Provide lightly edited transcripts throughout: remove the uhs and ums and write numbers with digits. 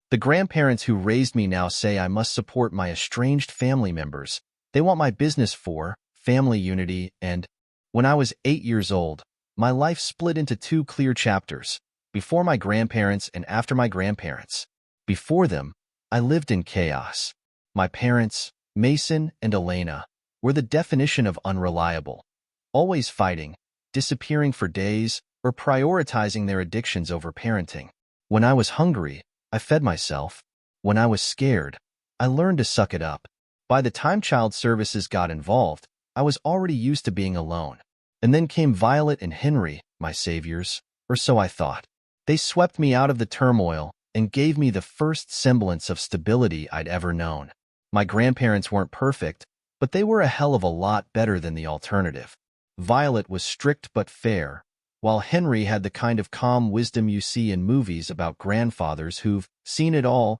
The grandparents who raised me now say I must support my estranged family members. They want my business for family unity, and when I was 8 years old, my life split into two clear chapters, before my grandparents and after my grandparents. Before them, I lived in chaos. My parents, Mason and Elena, were the definition of unreliable, always fighting, disappearing for days, or prioritizing their addictions over parenting. When I was hungry, I fed myself. When I was scared, I learned to suck it up. By the time child services got involved, I was already used to being alone. And then came Violet and Henry, my saviors, or so I thought. They swept me out of the turmoil and gave me the first semblance of stability I'd ever known. My grandparents weren't perfect, but they were a hell of a lot better than the alternative. Violet was strict but fair, while Henry had the kind of calm wisdom you see in movies about grandfathers who've seen it all.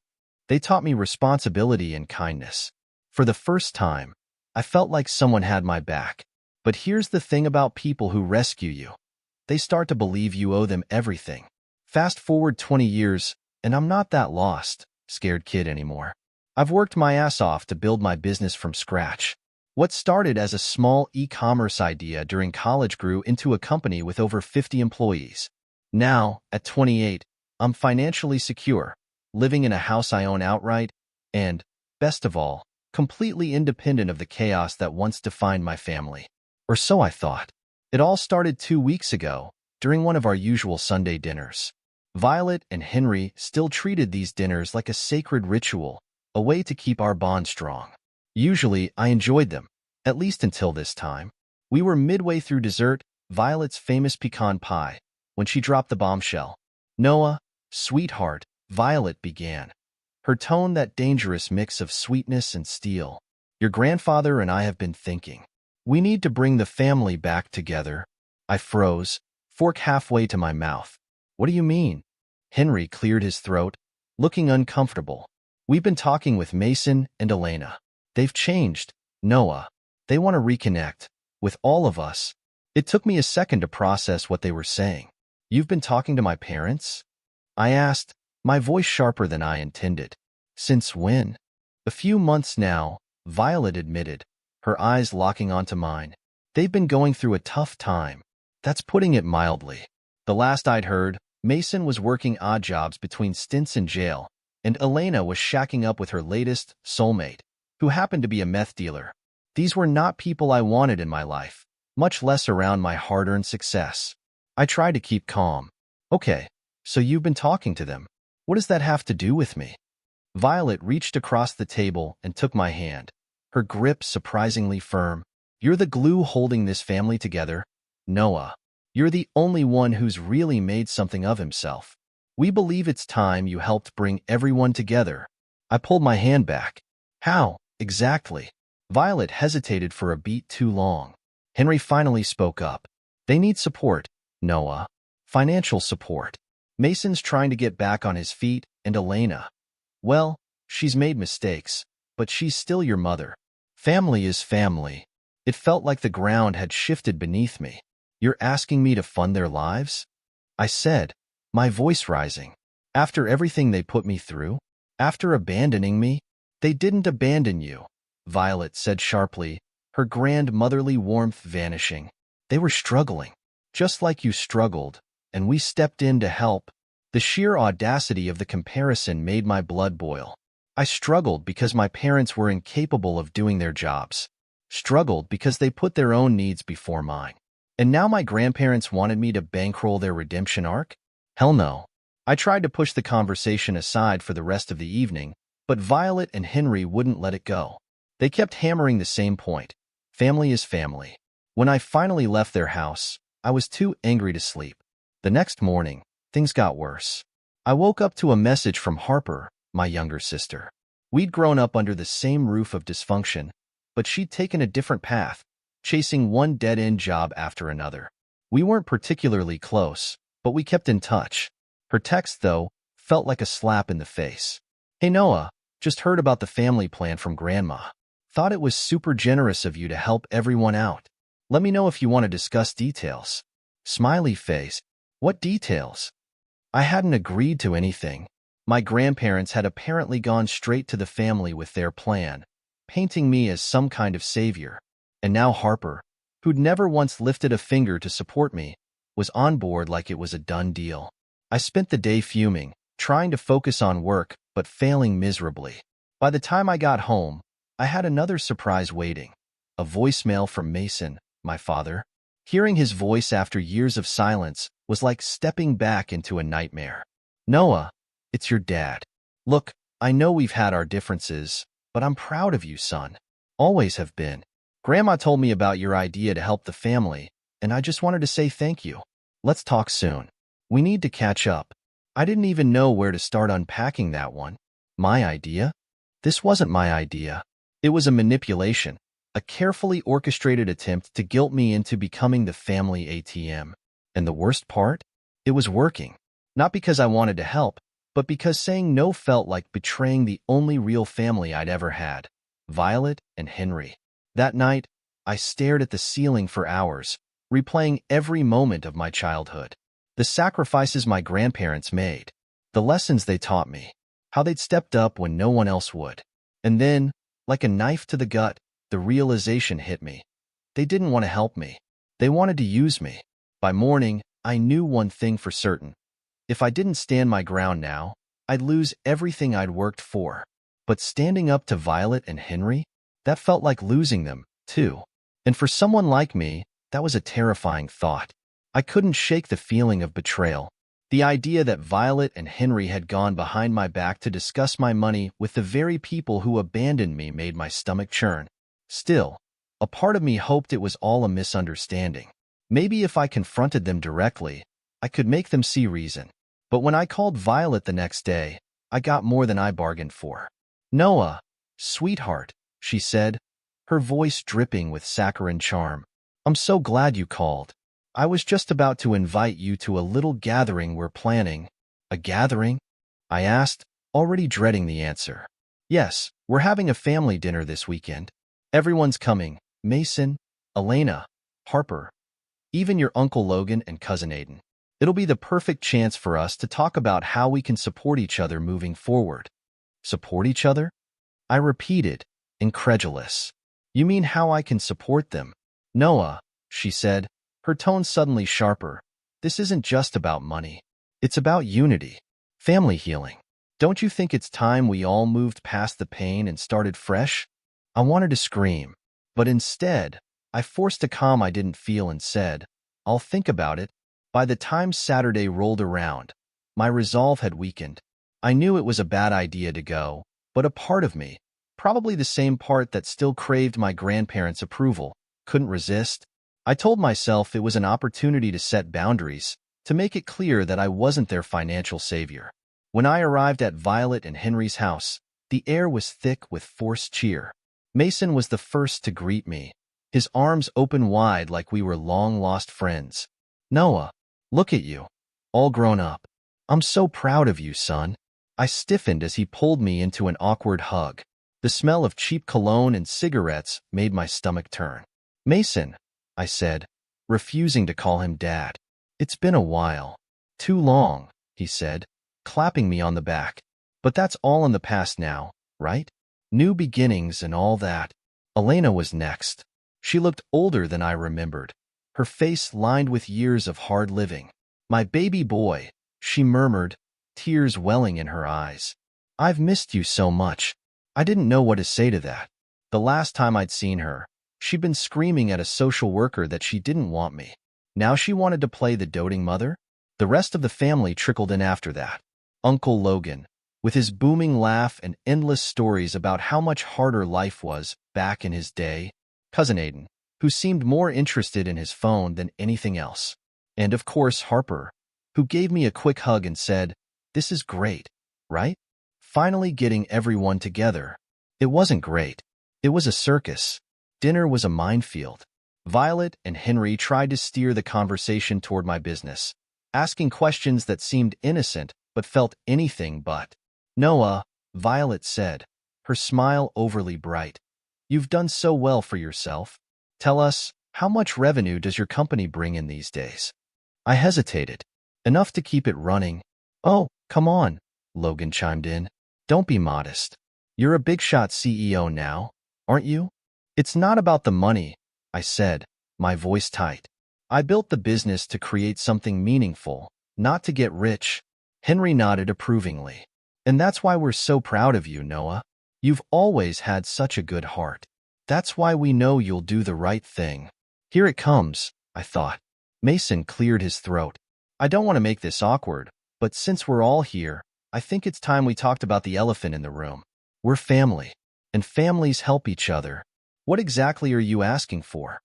They taught me responsibility and kindness. For the first time, I felt like someone had my back. But here's the thing about people who rescue you. They start to believe you owe them everything. Fast forward 20 years, and I'm not that lost, scared kid anymore. I've worked my ass off to build my business from scratch. What started as a small e-commerce idea during college grew into a company with over 50 employees. Now, at 28, I'm financially secure, living in a house I own outright, and, best of all, completely independent of the chaos that once defined my family. Or so I thought. It all started 2 weeks ago, during one of our usual Sunday dinners. Violet and Henry still treated these dinners like a sacred ritual, a way to keep our bond strong. Usually, I enjoyed them, at least until this time. We were midway through dessert, Violet's famous pecan pie, when she dropped the bombshell. "Noah, sweetheart," Violet began, her tone that dangerous mix of sweetness and steel. "Your grandfather and I have been thinking. We need to bring the family back together." I froze, fork halfway to my mouth. "What do you mean?" Henry cleared his throat, looking uncomfortable. "We've been talking with Mason and Elena. They've changed, Noah. They want to reconnect, with all of us." It took me a second to process what they were saying. "You've been talking to my parents?" I asked, my voice sharper than I intended. "Since when?" "A few months now," Violet admitted, her eyes locking onto mine. "They've been going through a tough time. That's putting it mildly. The last I'd heard, Mason was working odd jobs between stints in jail, and Elena was shacking up with her latest soulmate, who happened to be a meth dealer. These were not people I wanted in my life, much less around my hard-earned success." I tried to keep calm. "Okay, so you've been talking to them. What does that have to do with me?" Violet reached across the table and took my hand, her grip surprisingly firm. "You're the glue holding this family together, Noah. You're the only one who's really made something of himself. We believe it's time you helped bring everyone together." I pulled my hand back. "How, exactly?" Violet hesitated for a beat too long. Henry finally spoke up. "They need support, Noah. Financial support. Mason's trying to get back on his feet, and Elena, well, she's made mistakes, but she's still your mother. Family is family." It felt like the ground had shifted beneath me. "You're asking me to fund their lives?" I said, my voice rising. "After everything they put me through? After abandoning me?" "They didn't abandon you," Violet said sharply, her grand motherly warmth vanishing. "They were struggling, just like you struggled, and we stepped in to help." The sheer audacity of the comparison made my blood boil. I struggled because my parents were incapable of doing their jobs. Struggled because they put their own needs before mine. And now my grandparents wanted me to bankroll their redemption arc? Hell no. I tried to push the conversation aside for the rest of the evening, but Violet and Henry wouldn't let it go. They kept hammering the same point. Family is family. When I finally left their house, I was too angry to sleep. The next morning, things got worse. I woke up to a message from Harper, my younger sister. We'd grown up under the same roof of dysfunction, but she'd taken a different path, chasing one dead-end job after another. We weren't particularly close, but we kept in touch. Her text, though, felt like a slap in the face. "Hey Noah, just heard about the family plan from Grandma. Thought it was super generous of you to help everyone out. Let me know if you want to discuss details." Smiley face. "What details?" I hadn't agreed to anything. My grandparents had apparently gone straight to the family with their plan, painting me as some kind of savior. And now Harper, who'd never once lifted a finger to support me, was on board like it was a done deal. I spent the day fuming, trying to focus on work, but failing miserably. By the time I got home, I had another surprise waiting. A voicemail from Mason, my father. Hearing his voice after years of silence was like stepping back into a nightmare. Noah, it's your dad. Look, I know we've had our differences, but I'm proud of you, son. Always have been. Grandma told me about your idea to help the family, and I just wanted to say thank you. Let's talk soon. We need to catch up. I didn't even know where to start unpacking that one. My idea? This wasn't my idea. It was a manipulation, a carefully orchestrated attempt to guilt me into becoming the family ATM. And the worst part? It was working. Not because I wanted to help, but because saying no felt like betraying the only real family I'd ever had, Violet and Henry. That night, I stared at the ceiling for hours, replaying every moment of my childhood. The sacrifices my grandparents made, the lessons they taught me, how they'd stepped up when no one else would. And then, like a knife to the gut, the realization hit me. They didn't want to help me. They wanted to use me. By morning, I knew one thing for certain. If I didn't stand my ground now, I'd lose everything I'd worked for. But standing up to Violet and Henry, that felt like losing them, too. And for someone like me, that was a terrifying thought. I couldn't shake the feeling of betrayal. The idea that Violet and Henry had gone behind my back to discuss my money with the very people who abandoned me made my stomach churn. Still, a part of me hoped it was all a misunderstanding. Maybe if I confronted them directly, I could make them see reason. But when I called Violet the next day, I got more than I bargained for. Noah, sweetheart, she said, her voice dripping with saccharine charm. I'm so glad you called. I was just about to invite you to a little gathering we're planning. A gathering? I asked, already dreading the answer. Yes, we're having a family dinner this weekend. Everyone's coming. Mason, Elena, Harper, even your Uncle Logan and Cousin Aiden. It'll be the perfect chance for us to talk about how we can support each other moving forward. Support each other? I repeated, incredulous. You mean how I can support them? Noah, she said, her tone suddenly sharper. This isn't just about money. It's about unity, family healing. Don't you think it's time we all moved past the pain and started fresh? I wanted to scream, but instead, I forced a calm I didn't feel and said, I'll think about it. By the time Saturday rolled around, my resolve had weakened. I knew it was a bad idea to go, but a part of me, probably the same part that still craved my grandparents' approval, couldn't resist. I told myself it was an opportunity to set boundaries, to make it clear that I wasn't their financial savior. When I arrived at Violet and Henry's house, the air was thick with forced cheer. Mason was the first to greet me, his arms open wide like we were long-lost friends. Noah, look at you, all grown up. I'm so proud of you, son. I stiffened as he pulled me into an awkward hug. The smell of cheap cologne and cigarettes made my stomach turn. Mason, I said, refusing to call him Dad. It's been a while. Too long, he said, clapping me on the back. But that's all in the past now, right? New beginnings and all that. Elena was next. She looked older than I remembered, her face lined with years of hard living. My baby boy, she murmured, tears welling in her eyes. I've missed you so much. I didn't know what to say to that. The last time I'd seen her, she'd been screaming at a social worker that she didn't want me. Now she wanted to play the doting mother? The rest of the family trickled in after that. Uncle Logan, with his booming laugh and endless stories about how much harder life was back in his day. Cousin Aiden, who seemed more interested in his phone than anything else. And of course Harper, who gave me a quick hug and said, "This is great, right?" Finally getting everyone together. It wasn't great. It was a circus. Dinner was a minefield. Violet and Henry tried to steer the conversation toward my business, asking questions that seemed innocent but felt anything but. Noah, Violet said, her smile overly bright. You've done so well for yourself. Tell us, how much revenue does your company bring in these days? I hesitated. Enough to keep it running. Oh, come on. Logan chimed in. Don't be modest. You're a big-shot CEO now, aren't you? It's not about the money, I said, my voice tight. I built the business to create something meaningful, not to get rich. Henry nodded approvingly. And that's why we're so proud of you, Noah. You've always had such a good heart. That's why we know you'll do the right thing. Here it comes, I thought. Mason cleared his throat. I don't want to make this awkward, but since we're all here, I think it's time we talked about the elephant in the room. We're family, and families help each other. What exactly are you asking for?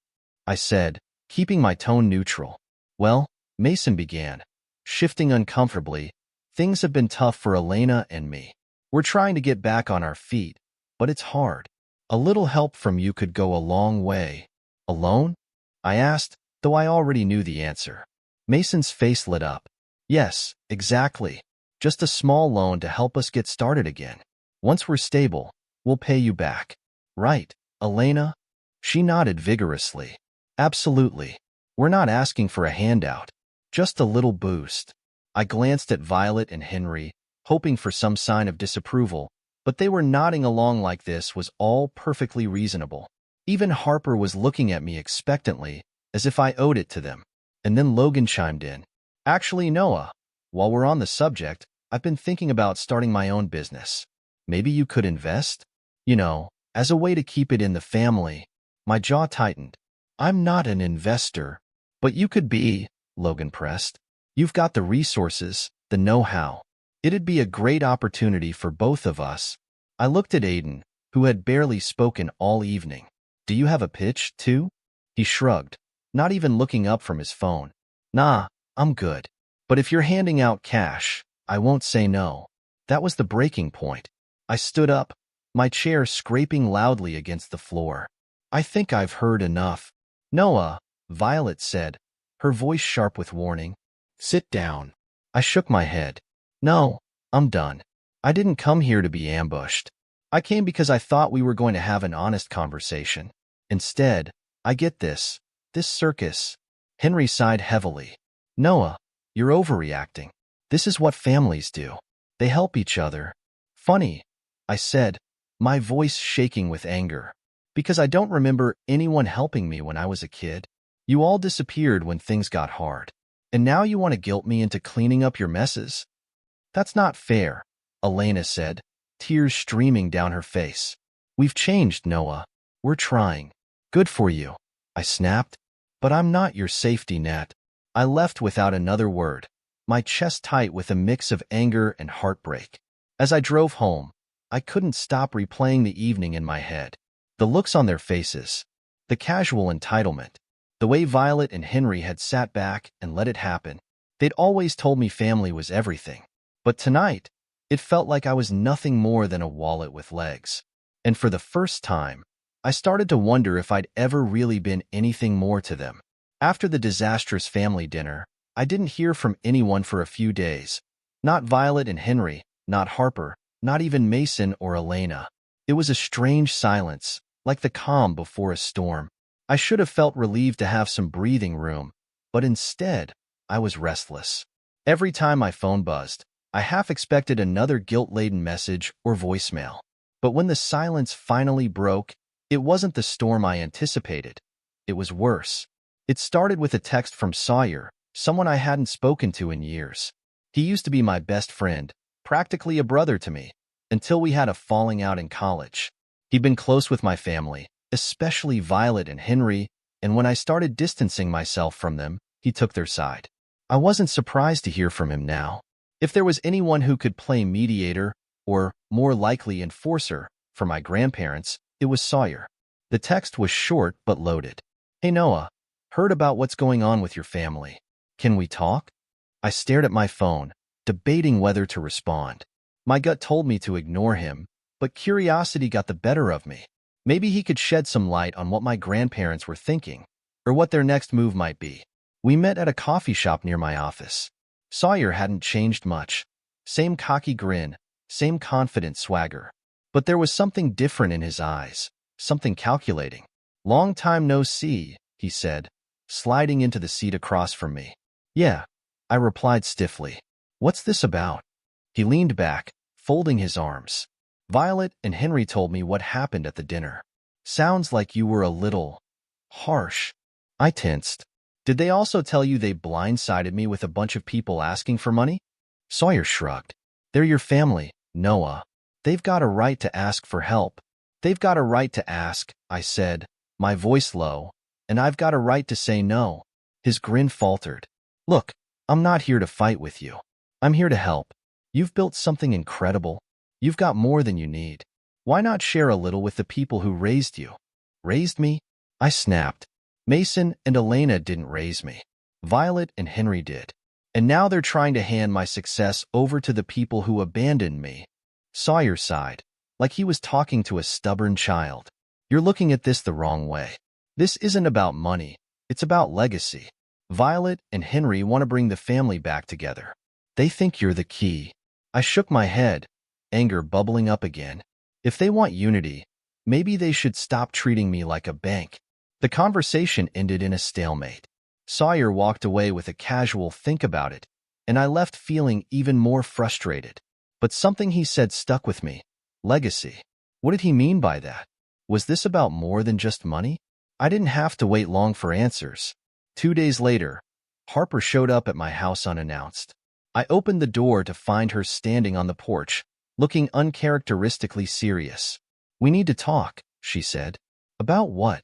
I said, keeping my tone neutral. Well, Mason began, shifting uncomfortably. Things have been tough for Elena and me. We're trying to get back on our feet, but it's hard. A little help from you could go a long way. Alone? I asked, though I already knew the answer. Mason's face lit up. Yes, exactly. Just a small loan to help us get started again. Once we're stable, we'll pay you back. Right, Elena? She nodded vigorously. Absolutely. We're not asking for a handout. Just a little boost. I glanced at Violet and Henry, hoping for some sign of disapproval, but they were nodding along like this was all perfectly reasonable. Even Harper was looking at me expectantly, as if I owed it to them. And then Logan chimed in. Actually, Noah, while we're on the subject, I've been thinking about starting my own business. Maybe you could invest? You know, as a way to keep it in the family. My jaw tightened. I'm not an investor. But you could be, Logan pressed. You've got the resources, the know-how. It'd be a great opportunity for both of us. I looked at Aiden, who had barely spoken all evening. Do you have a pitch, too? He shrugged, not even looking up from his phone. Nah, I'm good. But if you're handing out cash, I won't say no. That was the breaking point. I stood up, my chair scraping loudly against the floor. I think I've heard enough. Noah, Violet said, her voice sharp with warning. Sit down. I shook my head. No, I'm done. I didn't come here to be ambushed. I came because I thought we were going to have an honest conversation. Instead, I get this circus. Henry sighed heavily. Noah, you're overreacting. This is what families do. They help each other. Funny, I said, my voice shaking with anger. Because I don't remember anyone helping me when I was a kid. You all disappeared when things got hard. And now you want to guilt me into cleaning up your messes? That's not fair, Elena said, tears streaming down her face. We've changed, Noah. We're trying. Good for you, I snapped. But I'm not your safety net. I left without another word, my chest tight with a mix of anger and heartbreak. As I drove home, I couldn't stop replaying the evening in my head. The looks on their faces, the casual entitlement, the way Violet and Henry had sat back and let it happen. They'd always told me family was everything. But tonight, it felt like I was nothing more than a wallet with legs. And for the first time, I started to wonder if I'd ever really been anything more to them. After the disastrous family dinner, I didn't hear from anyone for a few days. Not Violet and Henry, not Harper, not even Mason or Elena. It was a strange silence, like the calm before a storm. I should have felt relieved to have some breathing room, but instead, I was restless. Every time my phone buzzed, I half expected another guilt-laden message or voicemail. But when the silence finally broke, it wasn't the storm I anticipated. It was worse. It started with a text from Sawyer, someone I hadn't spoken to in years. He used to be my best friend, practically a brother to me, until we had a falling out in college. He'd been close with my family, especially Violet and Henry, and when I started distancing myself from them, he took their side. I wasn't surprised to hear from him now. If there was anyone who could play mediator, or, more likely, enforcer, for my grandparents, it was Sawyer. The text was short but loaded. Hey Noah, heard about what's going on with your family. Can we talk? I stared at my phone, debating whether to respond. My gut told me to ignore him, but curiosity got the better of me. Maybe he could shed some light on what my grandparents were thinking, or what their next move might be. We met at a coffee shop near my office. Sawyer hadn't changed much. Same cocky grin, same confident swagger. But there was something different in his eyes, something calculating. Long time no see, he said, sliding into the seat across from me. Yeah, I replied stiffly. What's this about? He leaned back, folding his arms. Violet and Henry told me what happened at the dinner. Sounds like you were a little harsh. I tensed. Did they also tell you they blindsided me with a bunch of people asking for money? Sawyer shrugged. They're your family, Noah. They've got a right to ask for help. They've got a right to ask, I said, my voice low, and I've got a right to say no. His grin faltered. Look, I'm not here to fight with you. I'm here to help. You've built something incredible. You've got more than you need. Why not share a little with the people who raised you? Raised me? I snapped. Mason and Elena didn't raise me. Violet and Henry did. And now they're trying to hand my success over to the people who abandoned me. Sawyer sighed, like he was talking to a stubborn child. You're looking at this the wrong way. This isn't about money. It's about legacy. Violet and Henry want to bring the family back together. They think you're the key. I shook my head, anger bubbling up again. If they want unity, maybe they should stop treating me like a bank. The conversation ended in a stalemate. Sawyer walked away with a casual think about it, and I left feeling even more frustrated. But something he said stuck with me. Legacy. What did he mean by that? Was this about more than just money? I didn't have to wait long for answers. 2 days later, Harper showed up at my house unannounced. I opened the door to find her standing on the porch, looking uncharacteristically serious. We need to talk, she said. About what?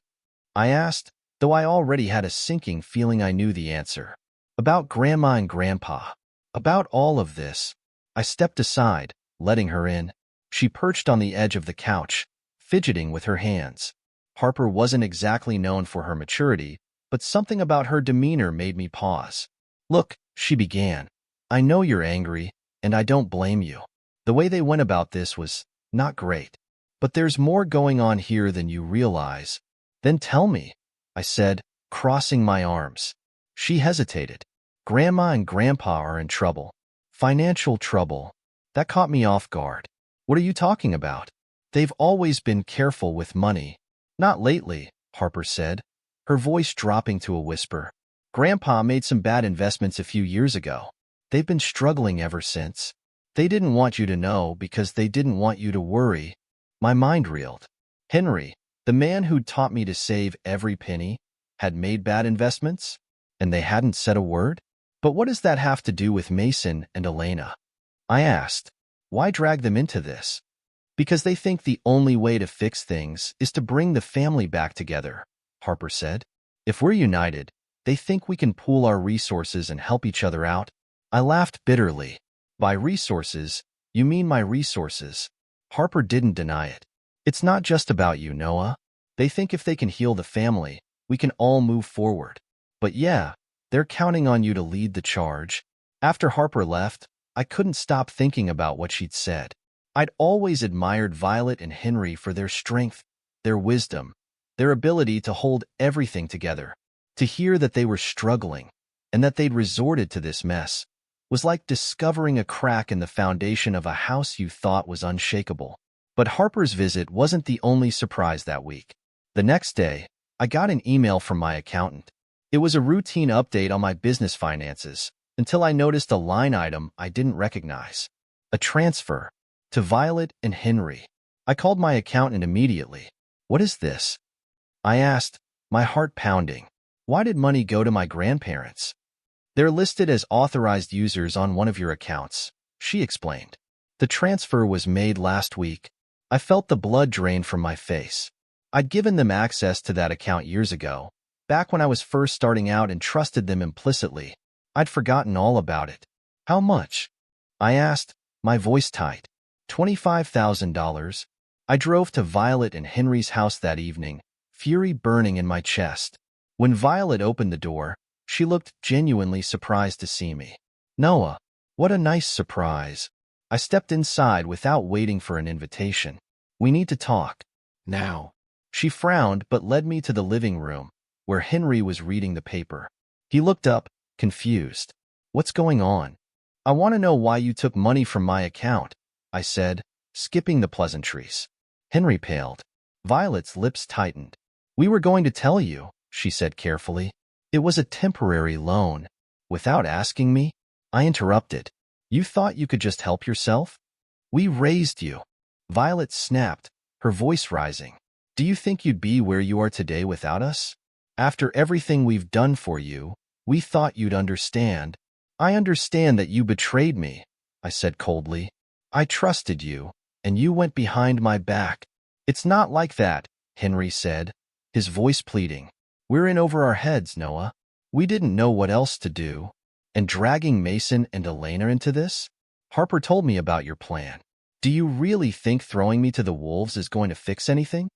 I asked, though I already had a sinking feeling I knew the answer. About Grandma and Grandpa. About all of this. I stepped aside, letting her in. She perched on the edge of the couch, fidgeting with her hands. Harper wasn't exactly known for her maturity, but something about her demeanor made me pause. Look, she began. I know you're angry, and I don't blame you. The way they went about this was not great. But there's more going on here than you realize. Then tell me, I said, crossing my arms. She hesitated. Grandma and Grandpa are in trouble. Financial trouble. That caught me off guard. What are you talking about? They've always been careful with money. Not lately, Harper said, her voice dropping to a whisper. Grandpa made some bad investments a few years ago. They've been struggling ever since. They didn't want you to know because they didn't want you to worry. My mind reeled. Henry, the man who'd taught me to save every penny, had made bad investments? And they hadn't said a word? But what does that have to do with Mason and Elena? I asked. Why drag them into this? Because they think the only way to fix things is to bring the family back together, Harper said. If we're united, they think we can pool our resources and help each other out. I laughed bitterly. By resources, you mean my resources. Harper didn't deny it. It's not just about you, Noah. They think if they can heal the family, we can all move forward. But yeah, they're counting on you to lead the charge. After Harper left, I couldn't stop thinking about what she'd said. I'd always admired Violet and Henry for their strength, their wisdom, their ability to hold everything together. To hear that they were struggling and that they'd resorted to this mess was like discovering a crack in the foundation of a house you thought was unshakable. But Harper's visit wasn't the only surprise that week. The next day, I got an email from my accountant. It was a routine update on my business finances until I noticed a line item I didn't recognize. A transfer to Violet and Henry. I called my accountant immediately. What is this? I asked, my heart pounding. Why did money go to my grandparents? They're listed as authorized users on one of your accounts, she explained. The transfer was made last week. I felt the blood drain from my face. I'd given them access to that account years ago, back when I was first starting out and trusted them implicitly. I'd forgotten all about it. How much? I asked, my voice tight. $25,000. I drove to Violet and Henry's house that evening, fury burning in my chest. When Violet opened the door, she looked genuinely surprised to see me. Noah, what a nice surprise. I stepped inside without waiting for an invitation. We need to talk. Now. She frowned but led me to the living room, where Henry was reading the paper. He looked up, confused. What's going on? I want to know why you took money from my account, I said, skipping the pleasantries. Henry paled. Violet's lips tightened. We were going to tell you, she said carefully. It was a temporary loan. Without asking me, I interrupted. You thought you could just help yourself? We raised you. Violet snapped, her voice rising. Do you think you'd be where you are today without us? After everything we've done for you, we thought you'd understand. I understand that you betrayed me, I said coldly. I trusted you, and you went behind my back. It's not like that, Henry said, his voice pleading. We're in over our heads, Noah. We didn't know what else to do. And dragging Mason and Elena into this? Harper told me about your plan. Do you really think throwing me to the wolves is going to fix anything?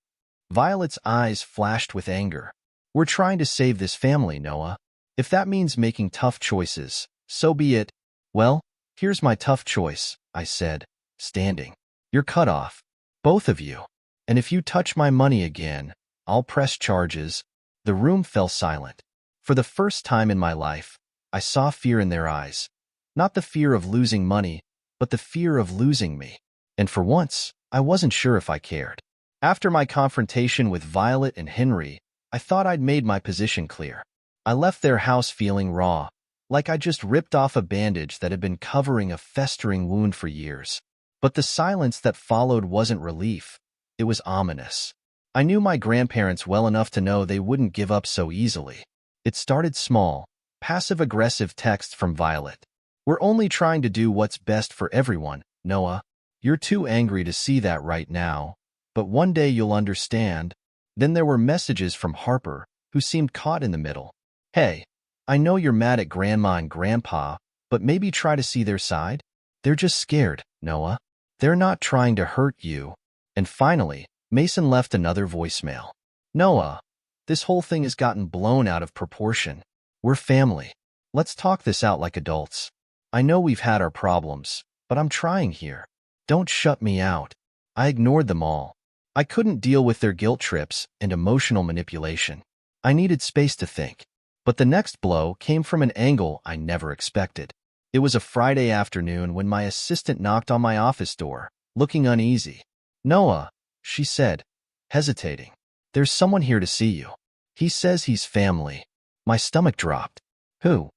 Violet's eyes flashed with anger. We're trying to save this family, Noah. If that means making tough choices, so be it. Well, here's my tough choice, I said, standing. You're cut off. Both of you. And if you touch my money again, I'll press charges. The room fell silent. For the first time in my life, I saw fear in their eyes. Not the fear of losing money, but the fear of losing me. And for once, I wasn't sure if I cared. After my confrontation with Violet and Henry, I thought I'd made my position clear. I left their house feeling raw, like I just ripped off a bandage that had been covering a festering wound for years. But the silence that followed wasn't relief. It was ominous. I knew my grandparents well enough to know they wouldn't give up so easily. It started small, passive-aggressive text from Violet. We're only trying to do what's best for everyone, Noah. You're too angry to see that right now, but one day you'll understand. Then there were messages from Harper, who seemed caught in the middle. Hey, I know you're mad at Grandma and Grandpa, but maybe try to see their side? They're just scared, Noah. They're not trying to hurt you. And finally, Mason left another voicemail. Noah, this whole thing has gotten blown out of proportion. We're family. Let's talk this out like adults. I know we've had our problems, but I'm trying here. Don't shut me out. I ignored them all. I couldn't deal with their guilt trips and emotional manipulation. I needed space to think. But the next blow came from an angle I never expected. It was a Friday afternoon when my assistant knocked on my office door, looking uneasy. Noah, she said, hesitating. There's someone here to see you. He says he's family. My stomach dropped. Who?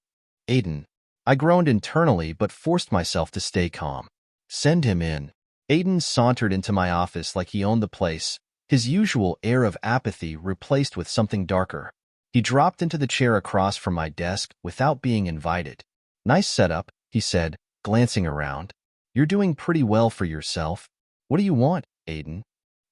Aiden. I groaned internally but forced myself to stay calm. Send him in. Aiden sauntered into my office like he owned the place, his usual air of apathy replaced with something darker. He dropped into the chair across from my desk without being invited. Nice setup, he said, glancing around. You're doing pretty well for yourself. What do you want, Aiden?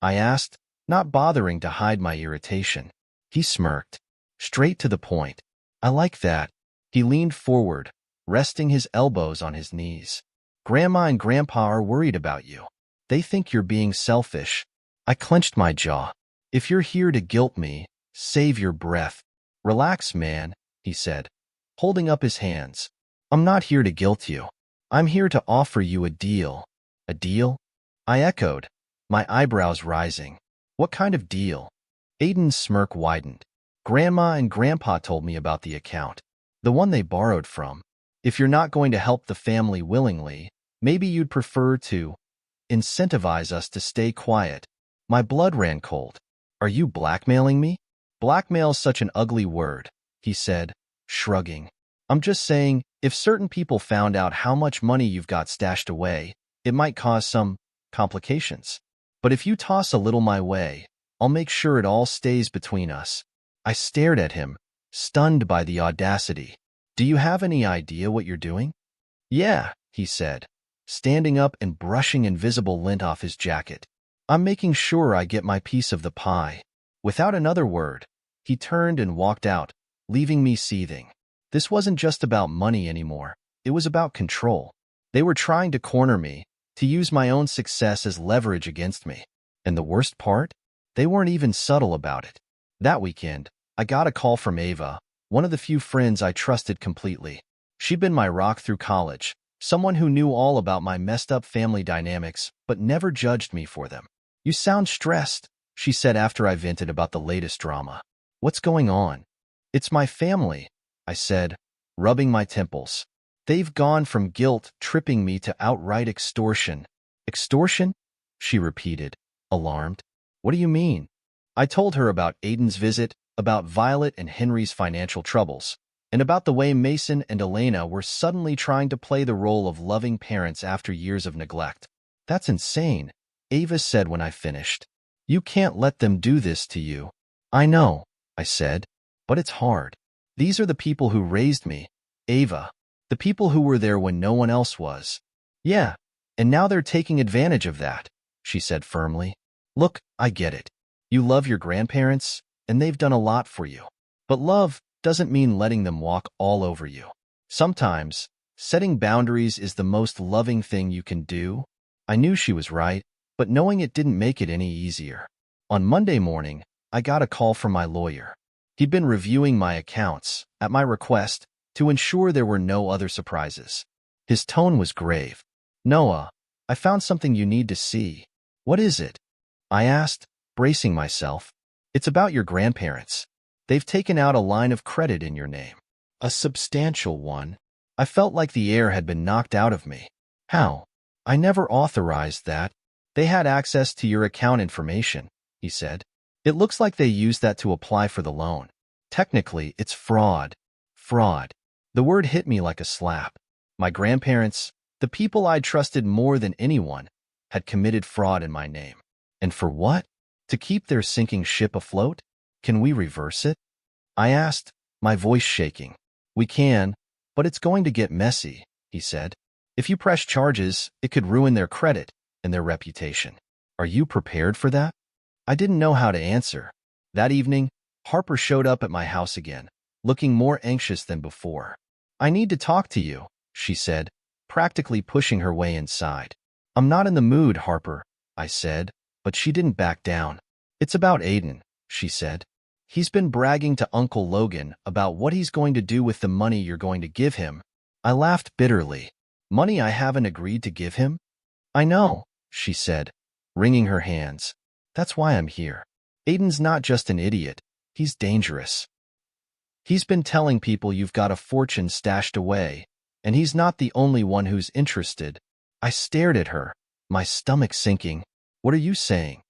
I asked, not bothering to hide my irritation. He smirked. Straight to the point. I like that. He leaned forward, resting his elbows on his knees. Grandma and Grandpa are worried about you. They think you're being selfish. I clenched my jaw. If you're here to guilt me, save your breath. Relax, man, he said, holding up his hands. I'm not here to guilt you. I'm here to offer you a deal. A deal? I echoed, my eyebrows rising. What kind of deal? Aiden's smirk widened. Grandma and Grandpa told me about the account. The one they borrowed from. If you're not going to help the family willingly, maybe you'd prefer to incentivize us to stay quiet. My blood ran cold. Are you blackmailing me? Blackmail's such an ugly word, he said, shrugging. I'm just saying, if certain people found out how much money you've got stashed away, it might cause some complications. But if you toss a little my way, I'll make sure it all stays between us. I stared at him, stunned by the audacity. Do you have any idea what you're doing? Yeah, he said, standing up and brushing invisible lint off his jacket. I'm making sure I get my piece of the pie. Without another word, he turned and walked out, leaving me seething. This wasn't just about money anymore. It was about control. They were trying to corner me, to use my own success as leverage against me. And the worst part? They weren't even subtle about it. That weekend, I got a call from Ava, one of the few friends I trusted completely. She'd been my rock through college, someone who knew all about my messed-up family dynamics, but never judged me for them. You sound stressed, she said after I vented about the latest drama. What's going on? It's my family, I said, rubbing my temples. They've gone from guilt-tripping me to outright extortion. Extortion? She repeated, alarmed. What do you mean? I told her about Aiden's visit, about Violet and Henry's financial troubles, and about the way Mason and Elena were suddenly trying to play the role of loving parents after years of neglect. That's insane, Ava said when I finished. You can't let them do this to you. I know, I said, but it's hard. These are the people who raised me, Ava. The people who were there when no one else was. Yeah, and now they're taking advantage of that, she said firmly. Look, I get it. You love your grandparents, and they've done a lot for you. But love doesn't mean letting them walk all over you. Sometimes, setting boundaries is the most loving thing you can do. I knew she was right, but knowing it didn't make it any easier. On Monday morning, I got a call from my lawyer. He'd been reviewing my accounts, at my request, to ensure there were no other surprises. His tone was grave. Noah, I found something you need to see. What is it? I asked, bracing myself. It's about your grandparents. They've taken out a line of credit in your name. A substantial one. I felt like the air had been knocked out of me. How? I never authorized that. They had access to your account information, he said. It looks like they used that to apply for the loan. Technically, it's fraud. Fraud. The word hit me like a slap. My grandparents, the people I trusted more than anyone, had committed fraud in my name. And for what? To keep their sinking ship afloat? Can we reverse it? I asked, my voice shaking. We can, but it's going to get messy, he said. If you press charges, it could ruin their credit and their reputation. Are you prepared for that? I didn't know how to answer. That evening, Harper showed up at my house again, looking more anxious than before. I need to talk to you, she said, practically pushing her way inside. I'm not in the mood, Harper, I said, but she didn't back down. It's about Aiden, she said. He's been bragging to Uncle Logan about what he's going to do with the money you're going to give him. I laughed bitterly. Money I haven't agreed to give him? I know, she said, wringing her hands. That's why I'm here. Aiden's not just an idiot. He's dangerous. He's been telling people you've got a fortune stashed away, and he's not the only one who's interested. I stared at her, my stomach sinking. What are you saying?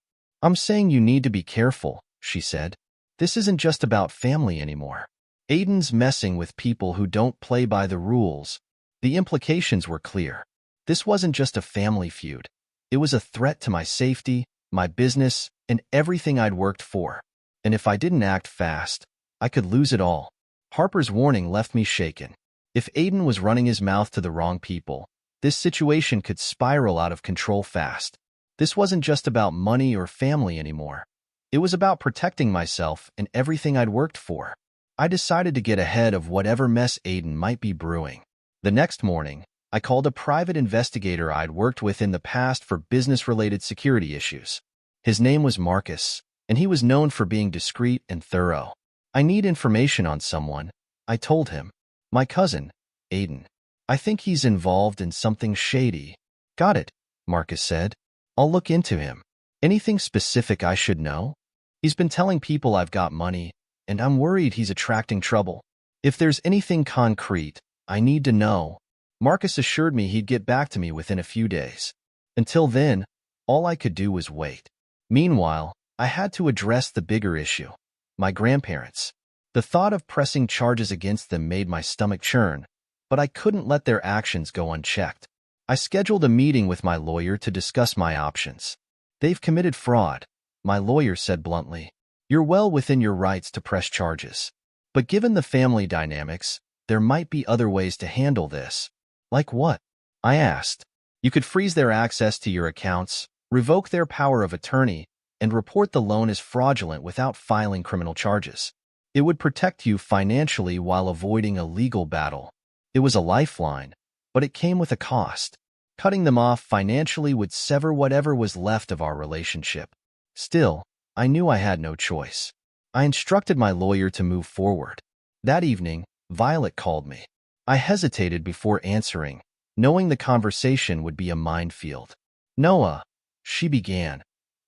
I'm saying you need to be careful, she said. This isn't just about family anymore. Aiden's messing with people who don't play by the rules. The implications were clear. This wasn't just a family feud. It was a threat to my safety, my business, and everything I'd worked for. And if I didn't act fast, I could lose it all. Harper's warning left me shaken. If Aiden was running his mouth to the wrong people, this situation could spiral out of control fast. This wasn't just about money or family anymore. It was about protecting myself and everything I'd worked for. I decided to get ahead of whatever mess Aiden might be brewing. The next morning, I called a private investigator I'd worked with in the past for business-related security issues. His name was Marcus, and he was known for being discreet and thorough. I need information on someone, I told him. My cousin, Aiden. I think he's involved in something shady. Got it, Marcus said. I'll look into him. Anything specific I should know? He's been telling people I've got money, and I'm worried he's attracting trouble. If there's anything concrete, I need to know. Marcus assured me he'd get back to me within a few days. Until then, all I could do was wait. Meanwhile, I had to address the bigger issue. My grandparents. The thought of pressing charges against them made my stomach churn, but I couldn't let their actions go unchecked. I scheduled a meeting with my lawyer to discuss my options. They've committed fraud, my lawyer said bluntly. You're well within your rights to press charges. But given the family dynamics, there might be other ways to handle this. Like what? I asked. You could freeze their access to your accounts, revoke their power of attorney, and report the loan as fraudulent without filing criminal charges. It would protect you financially while avoiding a legal battle. It was a lifeline, but it came with a cost. Cutting them off financially would sever whatever was left of our relationship. Still, I knew I had no choice. I instructed my lawyer to move forward. That evening, Violet called me. I hesitated before answering, knowing the conversation would be a minefield. Noah, she began,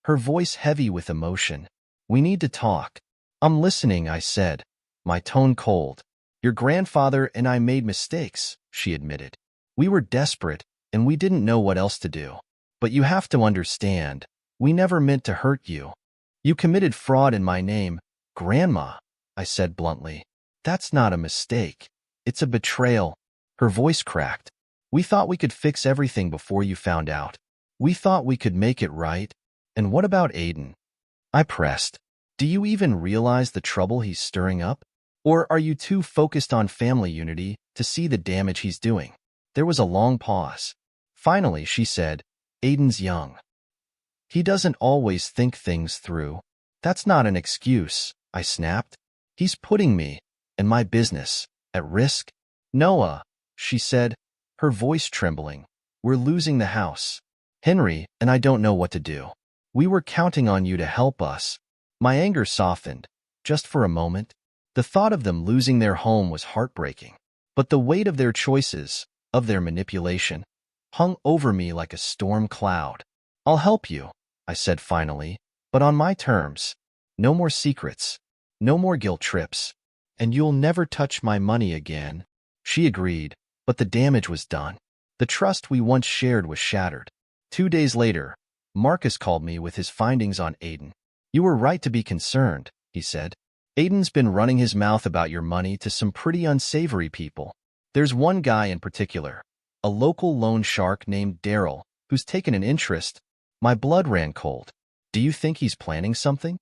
her voice heavy with emotion. We need to talk. I'm listening, I said, my tone cold. Your grandfather and I made mistakes, she admitted. We were desperate, and we didn't know what else to do. But you have to understand, we never meant to hurt you. You committed fraud in my name, Grandma, I said bluntly. That's not a mistake. It's a betrayal. Her voice cracked. We thought we could fix everything before you found out. We thought we could make it right. And what about Aiden? I pressed. Do you even realize the trouble he's stirring up? Or are you too focused on family unity to see the damage he's doing? There was a long pause. Finally, she said, Aiden's young. He doesn't always think things through. That's not an excuse, I snapped. He's putting me, and my business, at risk. Noah, she said, her voice trembling. We're losing the house. Henry and I don't know what to do. We were counting on you to help us. My anger softened, just for a moment. The thought of them losing their home was heartbreaking. But the weight of their choices, of their manipulation, hung over me like a storm cloud. I'll help you, I said finally, but on my terms. No more secrets. No more guilt trips. And you'll never touch my money again. She agreed, but the damage was done. The trust we once shared was shattered. 2 days later, Marcus called me with his findings on Aiden. You were right to be concerned, he said. Aiden's been running his mouth about your money to some pretty unsavory people. There's one guy in particular, a local loan shark named Daryl, who's taken an interest. My blood ran cold. Do you think he's planning something?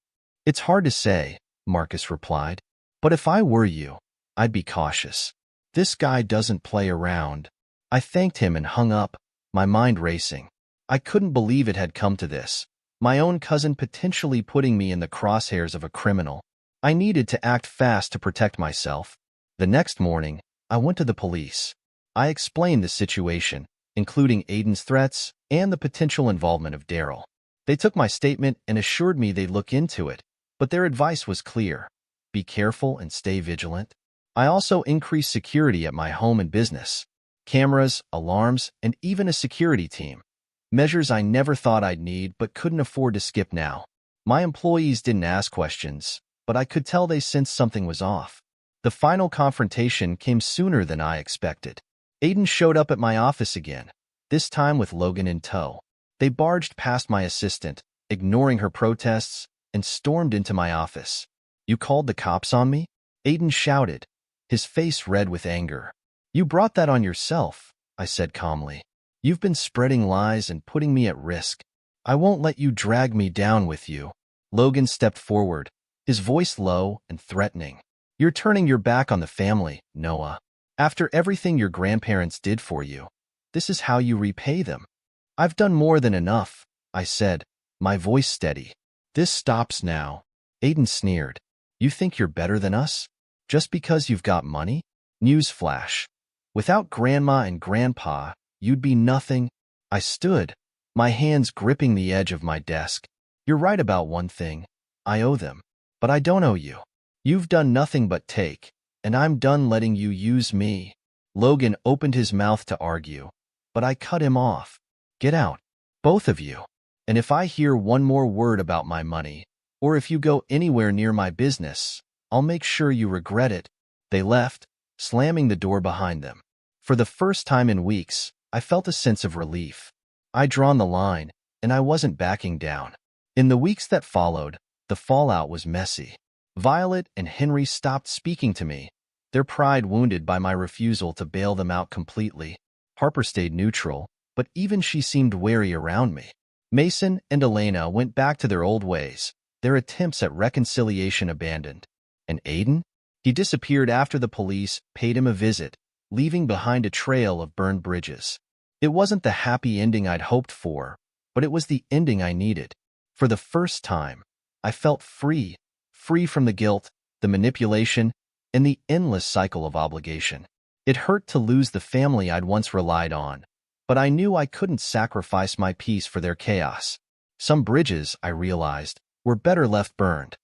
It's hard to say, Marcus replied. But if I were you, I'd be cautious. This guy doesn't play around. I thanked him and hung up, my mind racing. I couldn't believe it had come to this. My own cousin potentially putting me in the crosshairs of a criminal. I needed to act fast to protect myself. The next morning, I went to the police. I explained the situation, including Aiden's threats and the potential involvement of Daryl. They took my statement and assured me they'd look into it, but their advice was clear. Be careful and stay vigilant. I also increased security at my home and business. Cameras, alarms, and even a security team. Measures I never thought I'd need but couldn't afford to skip now. My employees didn't ask questions, but I could tell they sensed something was off. The final confrontation came sooner than I expected. Aiden showed up at my office again, this time with Logan in tow. They barged past my assistant, ignoring her protests, and stormed into my office. You called the cops on me? Aiden shouted, his face red with anger. You brought that on yourself, I said calmly. You've been spreading lies and putting me at risk. I won't let you drag me down with you. Logan stepped forward, his voice low and threatening. You're turning your back on the family, Noah. After everything your grandparents did for you, this is how you repay them. I've done more than enough, I said, my voice steady. This stops now. Aiden sneered. You think you're better than us? Just because you've got money? Newsflash. Without Grandma and Grandpa, you'd be nothing. I stood, my hands gripping the edge of my desk. You're right about one thing. I owe them. But I don't owe you. You've done nothing but take, and I'm done letting you use me. Logan opened his mouth to argue, but I cut him off. Get out, both of you. And if I hear one more word about my money, or if you go anywhere near my business, I'll make sure you regret it. They left, slamming the door behind them. For the first time in weeks, I felt a sense of relief. I'd drawn the line, and I wasn't backing down. In the weeks that followed, the fallout was messy. Violet and Henry stopped speaking to me, their pride wounded by my refusal to bail them out completely. Harper stayed neutral, but even she seemed wary around me. Mason and Elena went back to their old ways, their attempts at reconciliation abandoned. And Aiden? He disappeared after the police paid him a visit, leaving behind a trail of burned bridges. It wasn't the happy ending I'd hoped for, but it was the ending I needed. For the first time, I felt free from the guilt, the manipulation, and the endless cycle of obligation. It hurt to lose the family I'd once relied on, but I knew I couldn't sacrifice my peace for their chaos. Some bridges, I realized, were better left burned.